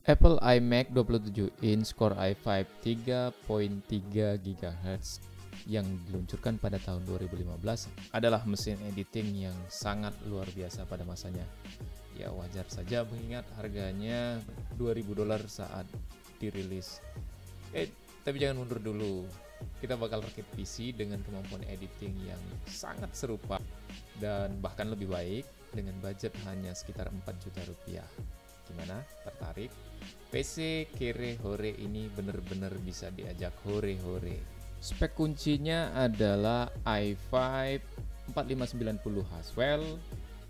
Apple iMac 27 inch Core i5 3.3 GHz yang diluncurkan pada tahun 2015 adalah mesin editing yang sangat luar biasa pada masanya. Ya wajar saja mengingat harganya $2.000 saat dirilis. Tapi jangan mundur dulu. Kita bakal rakit PC dengan kemampuan editing yang sangat serupa dan bahkan lebih baik dengan budget hanya sekitar 4 juta rupiah. Gimana? Tertarik? PC Kere Hore ini bener-bener bisa diajak hore-hore. Spek kuncinya adalah i5 4590 Haswell,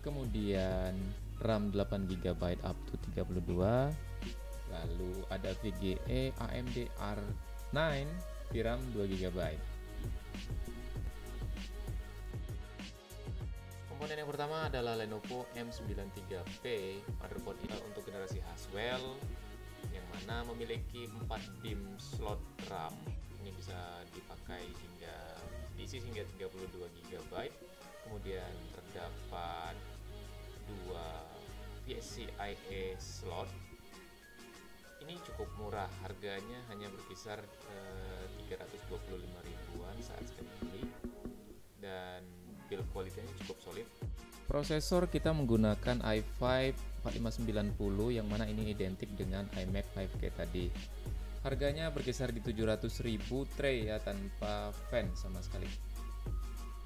kemudian RAM 8GB up to 32, lalu ada VGA AMD R9 VRAM 2GB. Komponen yang pertama adalah Lenovo M93P motherboard ini untuk generasi Haswell yang mana memiliki 4 DIMM slot RAM. Ini bisa diisi hingga 32GB. Kemudian terdapat 2 PCIe slot. Ini cukup murah, harganya hanya berkisar 325 ribuan saat saya beli, dan build quality-nya cukup solid. Prosesor kita menggunakan i5 4590 yang mana ini identik dengan iMac 5K tadi. Harganya berkisar di 700.000 tray ya, tanpa fan sama sekali.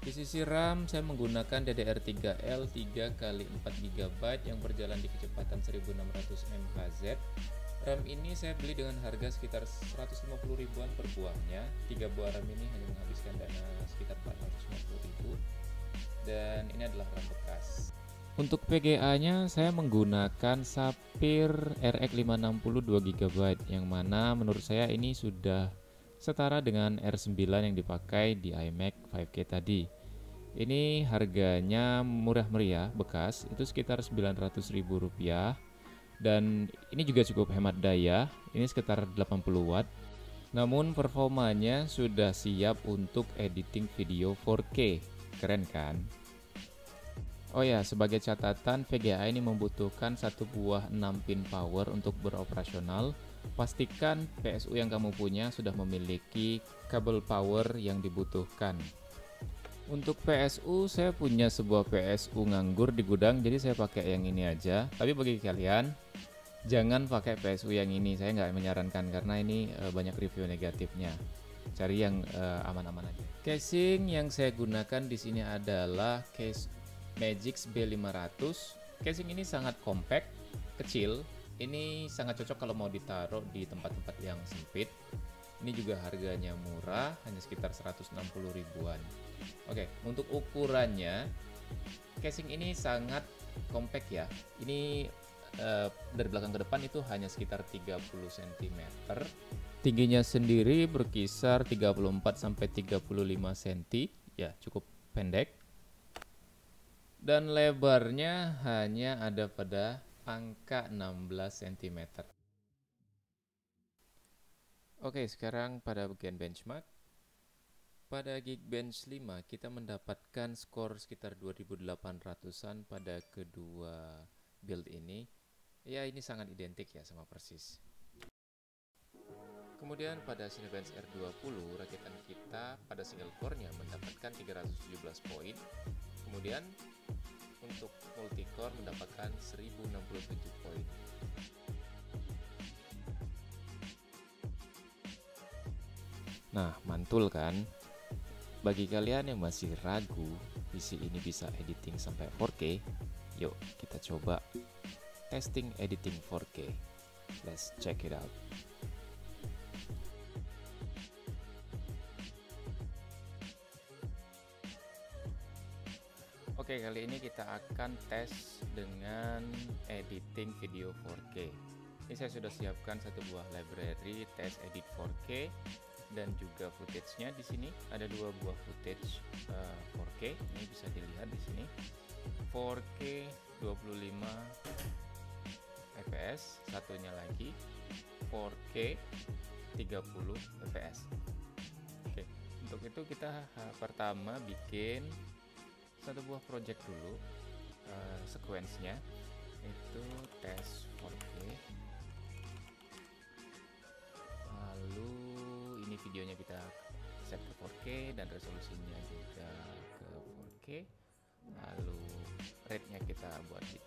Di sisi RAM saya menggunakan DDR3L 3x4GB yang berjalan di kecepatan 1600 MHz. RAM ini saya beli dengan harga sekitar 150 ribuan per buahnya. 3 buah RAM ini hanya menghabiskan dana sekitar 450.000. Dan ini adalah RAM bekas. Untuk VGA-nya saya menggunakan Sapphire RX 560 2GB yang mana menurut saya ini sudah setara dengan R9 yang dipakai di iMac 5K tadi. Ini harganya murah meriah, bekas, itu sekitar Rp900.000. Dan ini juga cukup hemat daya, ini sekitar 80 watt. Namun performanya sudah siap untuk editing video 4K. Keren kan? Oh ya, sebagai catatan, VGA ini membutuhkan satu buah 6 pin power untuk beroperasional. Pastikan PSU yang kamu punya sudah memiliki kabel power yang dibutuhkan. Untuk PSU, saya punya sebuah PSU nganggur di gudang, jadi saya pakai yang ini aja. Tapi bagi kalian, jangan pakai PSU yang ini, saya nggak menyarankan karena ini banyak review negatifnya. Cari yang aman-aman aja. Casing yang saya gunakan di sini adalah case Magix B500. Casing ini sangat compact, kecil. Ini sangat cocok kalau mau ditaruh di tempat-tempat yang sempit. Ini juga harganya murah, hanya sekitar 160 ribuan. Oke, untuk ukurannya, casing ini sangat compact ya. Ini dari belakang ke depan itu hanya sekitar 30 cm. Tingginya sendiri berkisar 34-35 cm, ya cukup pendek. Dan lebarnya hanya ada pada angka 16 cm. Oke, sekarang pada bagian benchmark. Pada Geekbench 5 kita mendapatkan skor sekitar 2800-an pada kedua build ini. Ya, ini sangat identik ya sama persis. Kemudian pada Cinebench R20 rakitan kita pada single core-nya mendapatkan 317 poin. Kemudian untuk multicore mendapatkan 1067 poin. Nah, mantul kan? Bagi kalian yang masih ragu PC ini bisa editing sampai 4K, yuk kita coba testing editing 4K. Let's check it out. Oke, kali ini kita akan tes dengan editing video 4K. Ini saya sudah siapkan satu buah library test edit 4K dan juga footage-nya. Di sini ada 2 buah footage 4K. Ini bisa dilihat di sini. 4K 25 fps, satunya lagi 4K 30 fps. Oke, untuk itu kita pertama bikin satu buah project dulu, sequence-nya itu tes 4K. videonya kita set ke 4K dan resolusinya juga ke 4K. Lalu rate-nya kita buat di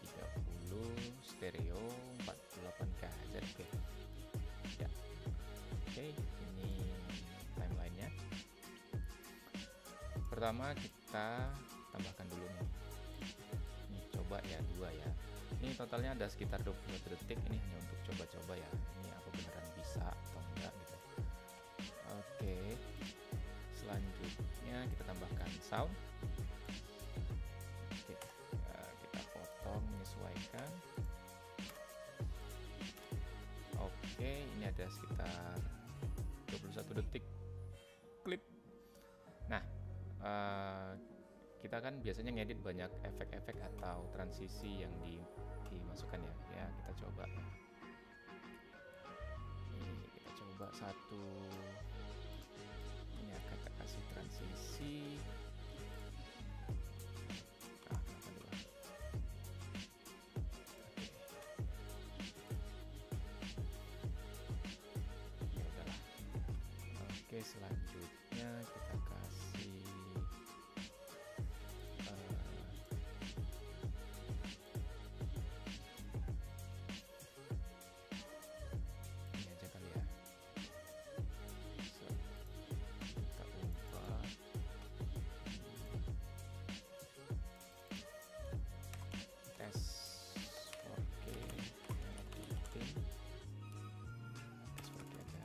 30, stereo 48 kHz. Oke. Ya. Oke, ini timelinenya. Pertama kita tambahkan dulu nih. Ini coba ya 2 ya. Ini totalnya ada sekitar 20 detik. Ini hanya untuk coba-coba ya. Ini apa beneran bisa atau enggak gitu. Oke. Selanjutnya kita tambahkan sound. Oke. Kita potong, menyesuaikan. Oke, ini ada sekitar 21 detik klip. Nah, kita kan biasanya ngedit banyak efek-efek atau transisi yang dimasukkan ya. Ya, kita coba. Ini kita coba satu. Ini akan kita kasih transisi. Kenapa dulu? Oke. Ya udahlah. Oke, selanjutnya kita kasih ini aja kali ya. Kita ubah tes 4K editing. Tes 4K aja.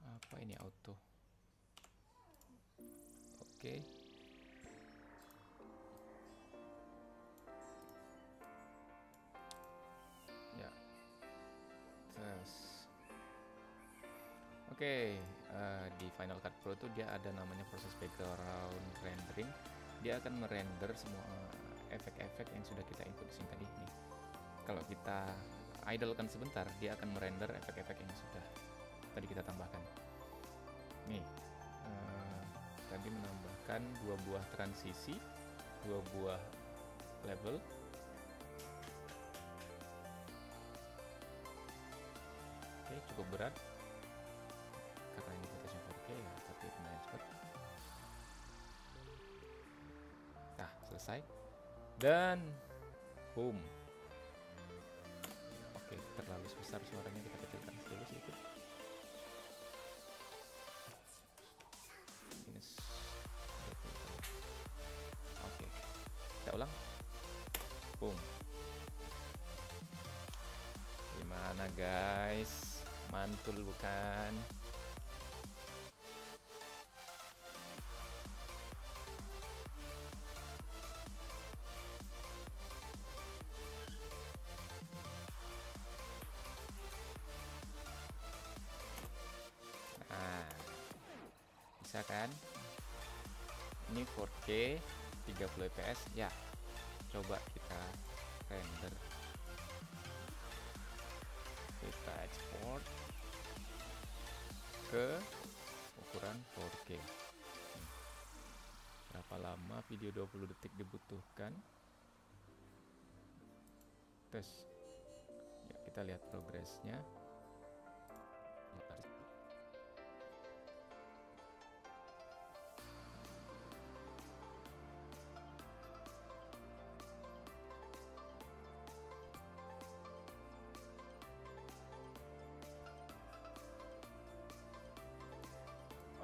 Apa ini auto? Oke. Ya. Terus. Oke, di Final Cut Pro itu dia ada namanya proses background rendering. Dia akan merender semua efek-efek yang sudah kita input di sini tadi nih. Kalau kita idlekan sebentar, dia akan merender efek-efek yang sudah tadi kita tambahkan. Nih, tadi menambahkan 2 buah transisi, 2 buah level. Oke, cukup berat karena ini footage 4K ya, tapi lumayan cepat. Nah, selesai. Dan boom. Oke, terlalu besar suaranya, kita kecilkan dulu sedikit. Oke, kita ulang. Boom. Gimana guys? Mantul bukan? Nah, bisa kan? Ini 4K 30 fps ya. Coba kita render, kita export ke ukuran 4K. Berapa lama video 20 detik dibutuhkan? Tes ya, kita lihat progresnya.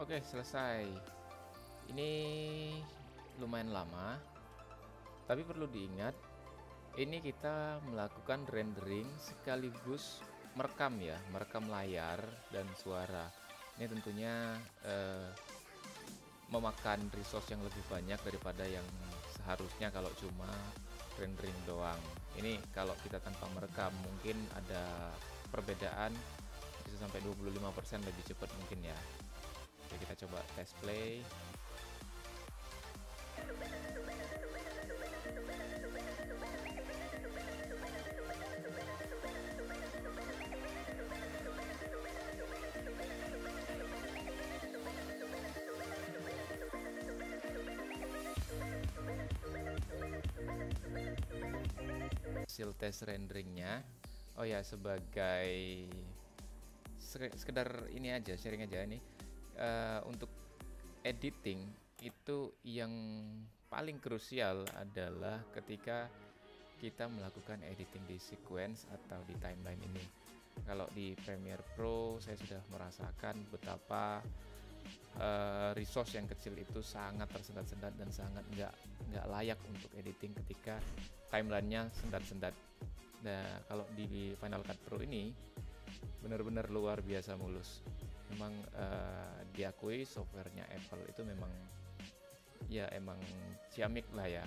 Oke, selesai. Ini lumayan lama, tapi perlu diingat, ini kita melakukan rendering sekaligus merekam ya, merekam layar dan suara. Ini tentunya memakan resource yang lebih banyak daripada yang harusnya kalau cuma rendering doang. Ini kalau kita tanpa merekam mungkin ada perbedaan, bisa sampai 25% lebih cepat mungkin ya. Oke, kita coba tes play. Hasil tes renderingnya. Oh ya, sebagai sekedar ini aja, sharing aja ini, untuk editing itu yang paling krusial adalah ketika kita melakukan editing di sequence atau di timeline ini. Kalau di Premiere Pro saya sudah merasakan betapa resource yang kecil itu sangat tersendat-sendat dan sangat nggak layak untuk editing ketika timelinenya sendat-sendat. Nah, kalau di Final Cut Pro ini benar-benar luar biasa mulus. Memang diakui softwarenya Apple itu memang ya emang ciamik lah ya.